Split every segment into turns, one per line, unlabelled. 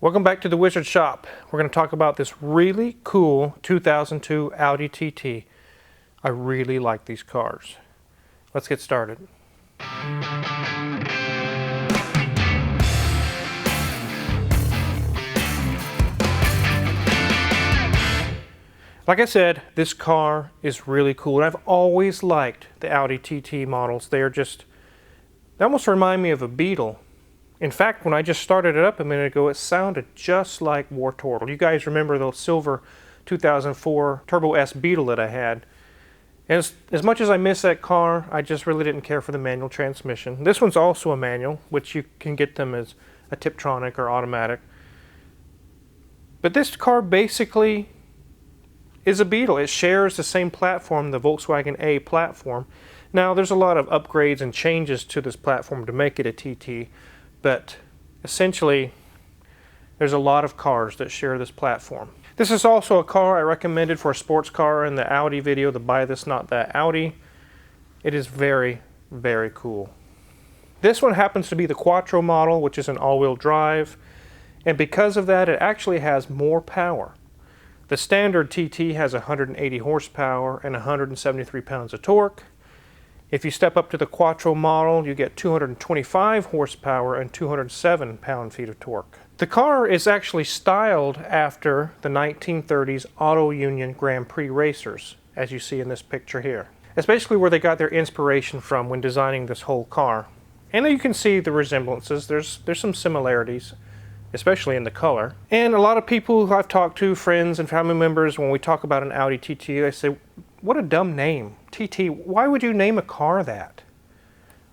Welcome back to the Wizard Shop. We're going to talk about this really cool 2002 Audi TT. I really like these cars. Let's get started. Like I said, this car is really cool. And I've always liked the Audi TT models. They almost remind me of a Beetle. In fact, when I just started it up a minute ago, it sounded just like War Turtle. You guys remember the silver 2004 Turbo S Beetle that I had. And as much as I miss that car, I just really didn't care for the manual transmission. This one's also a manual, which you can get them as a Tiptronic or automatic. But this car basically is a Beetle. It shares the same platform, the Volkswagen A platform. Now, there's a lot of upgrades and changes to this platform to make it a TT. But essentially, there's a lot of cars that share this platform. This is also a car I recommended for a sports car in the Audi video, the Buy This Not That Audi. It is very, very cool. This one happens to be the Quattro model, which is an all-wheel drive. And because of that, it actually has more power. The standard TT has 180 horsepower and 173 pounds of torque. If you step up to the Quattro model, you get 225 horsepower and 207 pound-feet of torque. The car is actually styled after the 1930s Auto Union Grand Prix racers, as you see in this picture here. That's basically where they got their inspiration from when designing this whole car. And you can see the resemblances. There's some similarities, especially in the color. And a lot of people who I've talked to, friends and family members, when we talk about an Audi TT, they say, what a dumb name, TT. Why would you name a car that?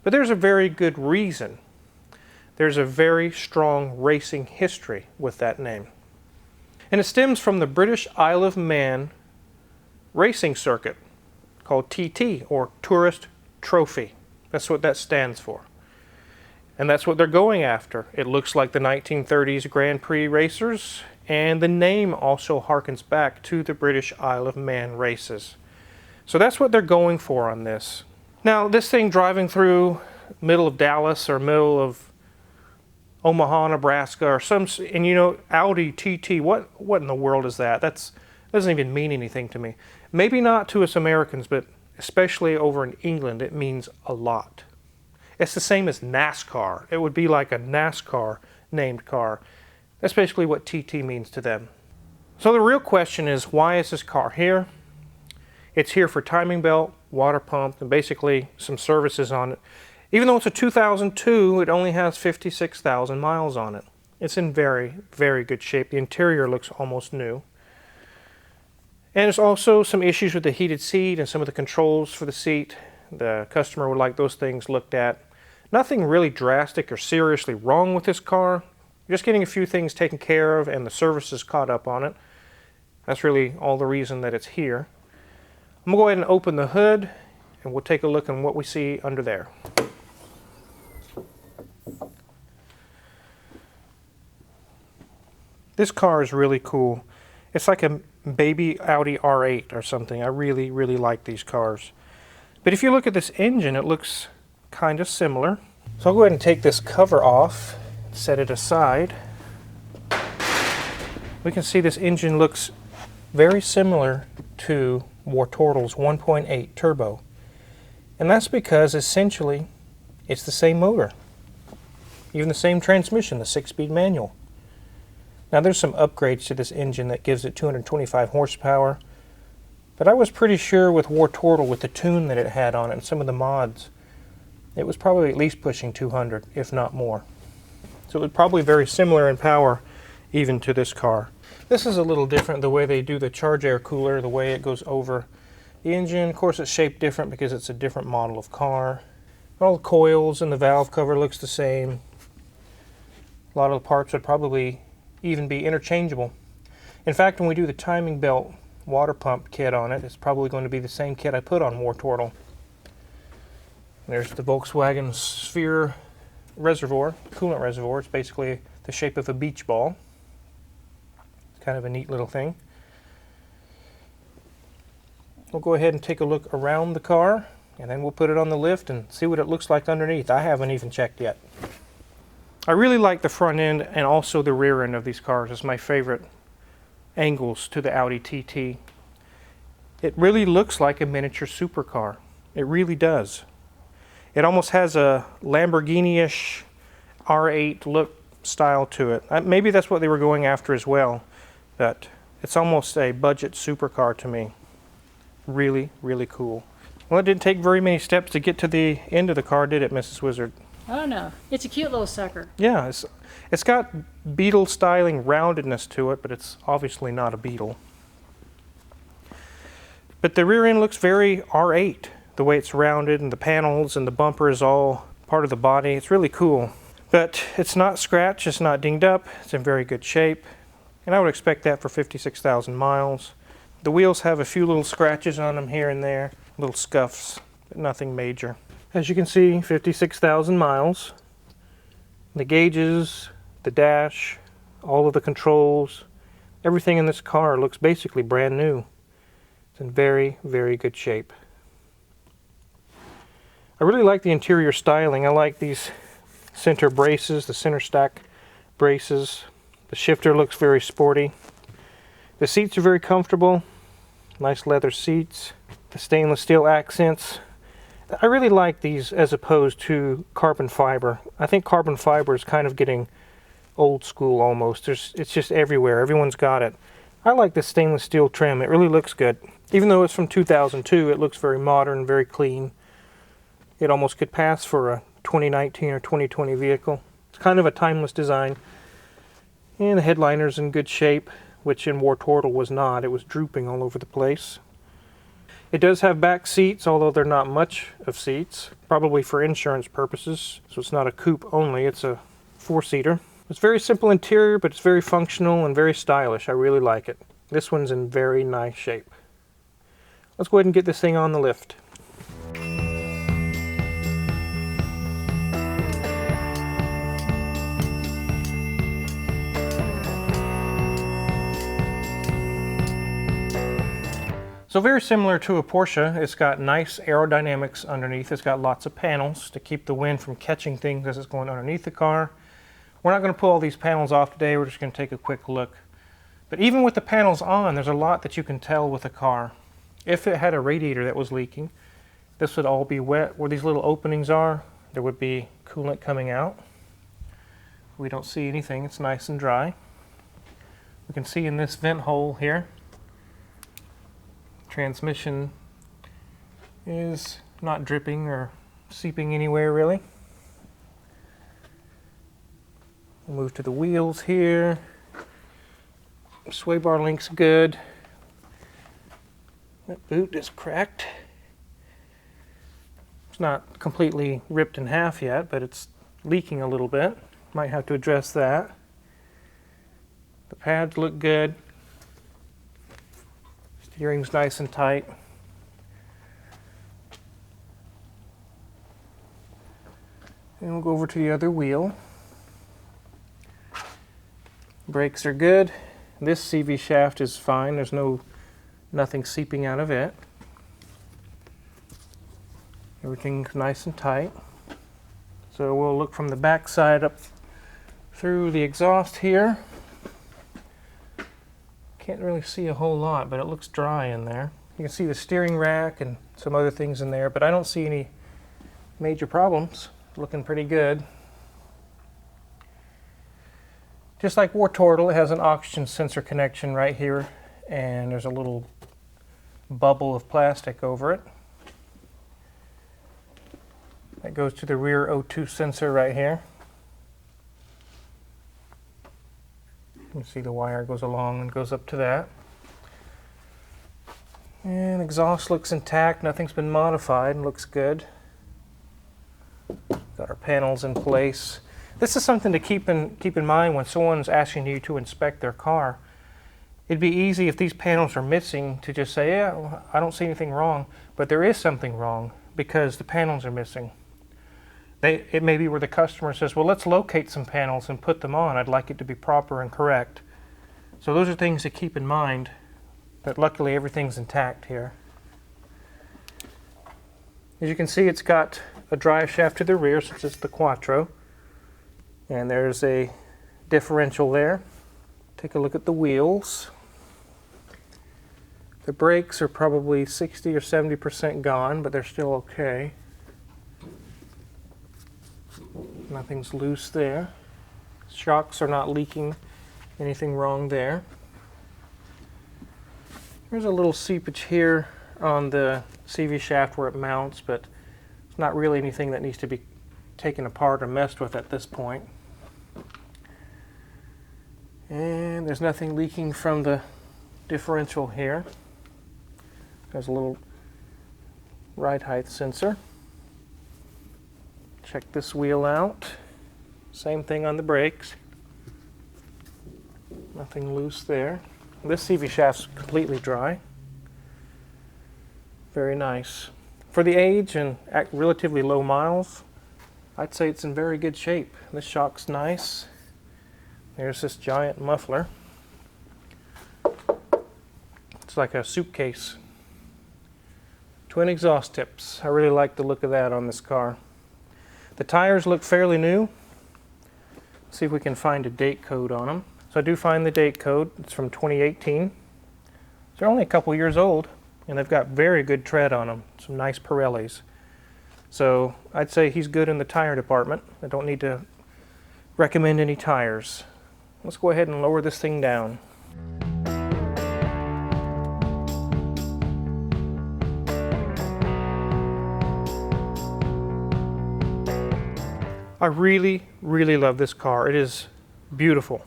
But there's a very good reason. There's a very strong racing history with that name. And it stems from the British Isle of Man racing circuit called TT, or Tourist Trophy. That's what that stands for. And that's what they're going after. It looks like the 1930s Grand Prix racers, and the name also harkens back to the British Isle of Man races. So that's what they're going for on this. Now, this thing driving through middle of Dallas or middle of Omaha, Nebraska, or and you know, Audi TT, what in the world is that? That doesn't even mean anything to me. Maybe not to us Americans, but especially over in England, it means a lot. It's the same as NASCAR. It would be like a NASCAR named car. That's basically what TT means to them. So the real question is, why is this car here? It's here for timing belt, water pump, and basically some services on it. Even though it's a 2002, it only has 56,000 miles on it. It's in very, very good shape. The interior looks almost new. And there's also some issues with the heated seat and some of the controls for the seat. The customer would like those things looked at. Nothing really drastic or seriously wrong with this car. Just getting a few things taken care of and the services caught up on it. That's really all the reason that it's here. I'm going to go ahead and open the hood, and we'll take a look at what we see under there. This car is really cool. It's like a baby Audi R8 or something. I really, really like these cars. But if you look at this engine, it looks kind of similar. So I'll go ahead and take this cover off, set it aside. We can see this engine looks very similar to War Turtle's 1.8 turbo. And that's because essentially it's the same motor. Even the same transmission, the 6-speed manual. Now there's some upgrades to this engine that gives it 225 horsepower. But I was pretty sure with War Turtle, with the tune that it had on it and some of the mods, it was probably at least pushing 200, if not more. So it was probably very similar in power even to this car. This is a little different, the way they do the charge air cooler, the way it goes over the engine. Of course, it's shaped different because it's a different model of car. All the coils and the valve cover looks the same. A lot of the parts would probably even be interchangeable. In fact, when we do the timing belt water pump kit on it, it's probably going to be the same kit I put on War Turtle. There's the Volkswagen Sphere reservoir, coolant reservoir. It's basically the shape of a beach ball. It's kind of a neat little thing. We'll go ahead and take a look around the car, and then we'll put it on the lift and see what it looks like underneath. I haven't even checked yet. I really like the front end and also the rear end of these cars. It's my favorite angles to the Audi TT. It really looks like a miniature supercar. It really does. It almost has a Lamborghini-ish R8 look style to it. Maybe that's what they were going after as well, but it's almost a budget supercar to me. Really, really cool. Well, it didn't take very many steps to get to the end of the car, did it, Mrs. Wizard?
Oh no, it's a cute little sucker.
Yeah, it's got Beetle styling roundedness to it, but it's obviously not a Beetle. But the rear end looks very R8, the way it's rounded and the panels and the bumper is all part of the body. It's really cool. But it's not scratched, it's not dinged up, it's in very good shape. And I would expect that for 56,000 miles. The wheels have a few little scratches on them here and there, little scuffs, but nothing major. As you can see, 56,000 miles. The gauges, the dash, all of the controls, everything in this car looks basically brand new. It's in very, very good shape. I really like the interior styling. I like these center braces, the center stack braces. The shifter looks very sporty. The seats are very comfortable. Nice leather seats. The stainless steel accents. I really like these as opposed to carbon fiber. I think carbon fiber is kind of getting old school almost. It's just everywhere. Everyone's got it. I like the stainless steel trim. It really looks good. Even though it's from 2002, it looks very modern, very clean. It almost could pass for a 2019 or 2020 vehicle. It's kind of a timeless design. And the headliner's in good shape, which in War Turtle was not. It was drooping all over the place. It does have back seats, although they're not much of seats, probably for insurance purposes. So it's not a coupe only, it's a four-seater. It's very simple interior, but it's very functional and very stylish. I really like it. This one's in very nice shape. Let's go ahead and get this thing on the lift. So very similar to a Porsche, it's got nice aerodynamics underneath. It's got lots of panels to keep the wind from catching things as it's going underneath the car. We're not going to pull all these panels off today. We're just going to take a quick look. But even with the panels on, there's a lot that you can tell with the car. If it had a radiator that was leaking, this would all be wet. Where these little openings are, there would be coolant coming out. We don't see anything. It's nice and dry. We can see in this vent hole here, transmission is not dripping or seeping anywhere really. We'll move to the wheels here. Sway bar link's good. That boot is cracked. It's not completely ripped in half yet, but it's leaking a little bit. Might have to address that. The pads look good. Steering's nice and tight. And we'll go over to the other wheel. Brakes are good. This CV shaft is fine. There's nothing seeping out of it. Everything's nice and tight. So we'll look from the back side up through the exhaust here. Can't really see a whole lot, but it looks dry in there. You can see the steering rack and some other things in there, but I don't see any major problems. Looking pretty good. Just like War Turtle, it has an oxygen sensor connection right here, and there's a little bubble of plastic over it. That goes to the rear O2 sensor right here. You can see the wire goes along and goes up to that. And exhaust looks intact, nothing's been modified and looks good. Got our panels in place. This is something to keep in mind when someone's asking you to inspect their car. It'd be easy if these panels are missing to just say, yeah, well, I don't see anything wrong, but there is something wrong because the panels are missing. It may be where the customer says, well, let's locate some panels and put them on. I'd like it to be proper and correct. So those are things to keep in mind, but luckily everything's intact here. As you can see, it's got a drive shaft to the rear since it's the Quattro. And there's a differential there. Take a look at the wheels. The brakes are probably 60 or 70% gone, but they're still okay. Nothing's loose there. Shocks are not leaking. Anything wrong there. There's a little seepage here on the CV shaft where it mounts, but it's not really anything that needs to be taken apart or messed with at this point. And there's nothing leaking from the differential here. There's a little ride height sensor. Check this wheel out. Same thing on the brakes. Nothing loose there. This CV shaft's completely dry. Very nice. For the age and at relatively low miles, I'd say it's in very good shape. This shock's nice. There's this giant muffler. It's like a suitcase. Twin exhaust tips. I really like the look of that on this car. The tires look fairly new. Let's see if we can find a date code on them. So I do find the date code. It's from 2018. So they're only a couple years old, and they've got very good tread on them. Some nice Pirellis. So I'd say he's good in the tire department. I don't need to recommend any tires. Let's go ahead and lower this thing down. I really, really love this car. It is beautiful.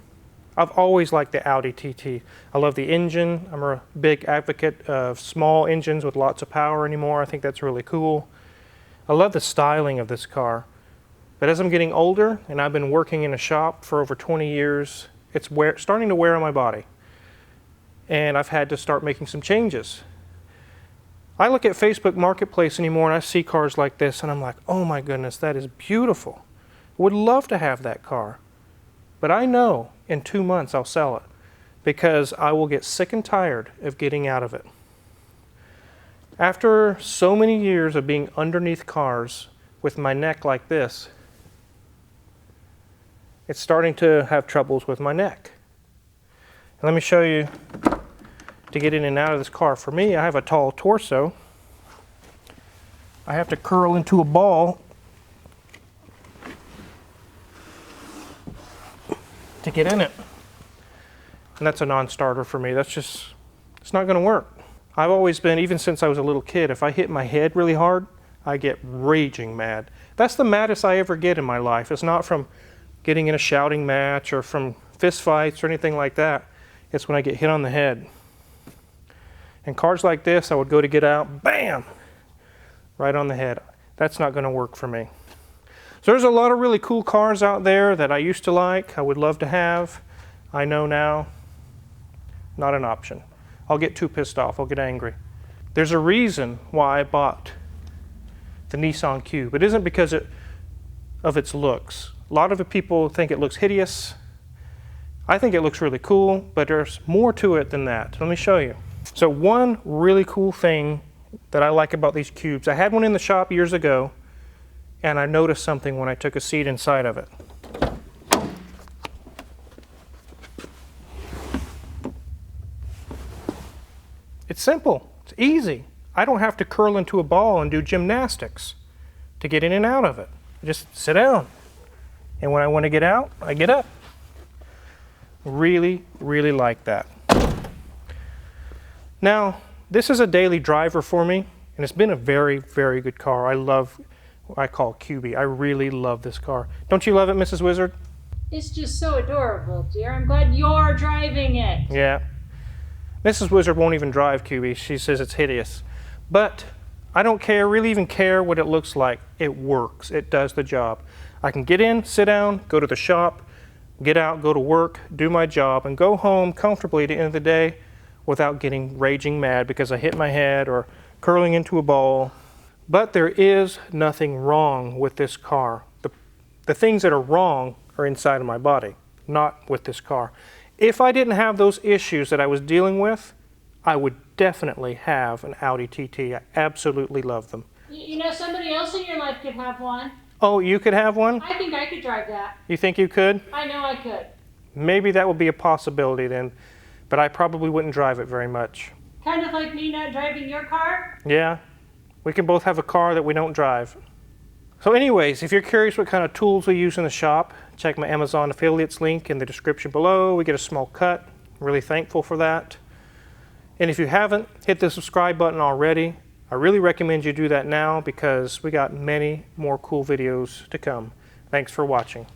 I've always liked the Audi TT. I love the engine. I'm a big advocate of small engines with lots of power anymore. I think that's really cool. I love the styling of this car. But as I'm getting older, and I've been working in a shop for over 20 years, it's starting to wear on my body. And I've had to start making some changes. I look at Facebook Marketplace anymore and I see cars like this and I'm like, oh my goodness, that is beautiful. Would love to have that car. But I know in 2 months I'll sell it because I will get sick and tired of getting out of it. After so many years of being underneath cars with my neck like this, it's starting to have troubles with my neck. And let me show you to get in and out of this car. For me, I have a tall torso. I have to curl into a ball to get in it. And that's a non-starter for me. It's not going to work. I've always been, even since I was a little kid, if I hit my head really hard, I get raging mad. That's the maddest I ever get in my life. It's not from getting in a shouting match or from fist fights or anything like that. It's when I get hit on the head. And cars like this, I would go to get out, bam, right on the head. That's not going to work for me. So there's a lot of really cool cars out there that I used to like, I would love to have. I know now, not an option. I'll get too pissed off, I'll get angry. There's a reason why I bought the Nissan Cube. It isn't because of its looks. A lot of the people think it looks hideous. I think it looks really cool, but there's more to it than that. Let me show you. So one really cool thing that I like about these Cubes, I had one in the shop years ago, and I noticed something when I took a seat inside of it. It's simple, it's easy. I don't have to curl into a ball and do gymnastics to get in and out of it. I just sit down. And when I want to get out, I get up. Really, really like that. Now, this is a daily driver for me, and it's been a very, very good car. I love what I call QB. I really love this car. Don't you love it, Mrs. Wizard?
It's just so adorable, dear. I'm glad you're driving it.
Yeah. Mrs. Wizard won't even drive QB. She says it's hideous. But I don't care, really even care what it looks like. It works. It does the job. I can get in, sit down, go to the shop, get out, go to work, do my job, and go home comfortably at the end of the day without getting raging mad because I hit my head or curling into a ball. But there is nothing wrong with this car. The things that are wrong are inside of my body, not with this car. If I didn't have those issues that I was dealing with, I would definitely have an Audi TT. I absolutely love them.
You know, somebody else in your life could have one.
Oh, you could have one?
I think I could drive that.
You think you could?
I know I could.
Maybe that would be a possibility then, but I probably wouldn't drive it very much.
Kind of like me not driving your car?
Yeah, we can both have a car that we don't drive. So anyways, if you're curious what kind of tools we use in the shop, check my Amazon affiliates link in the description below. We get a small cut. Really thankful for that. And if you haven't hit the subscribe button already, I really recommend you do that now because we got many more cool videos to come. Thanks for watching.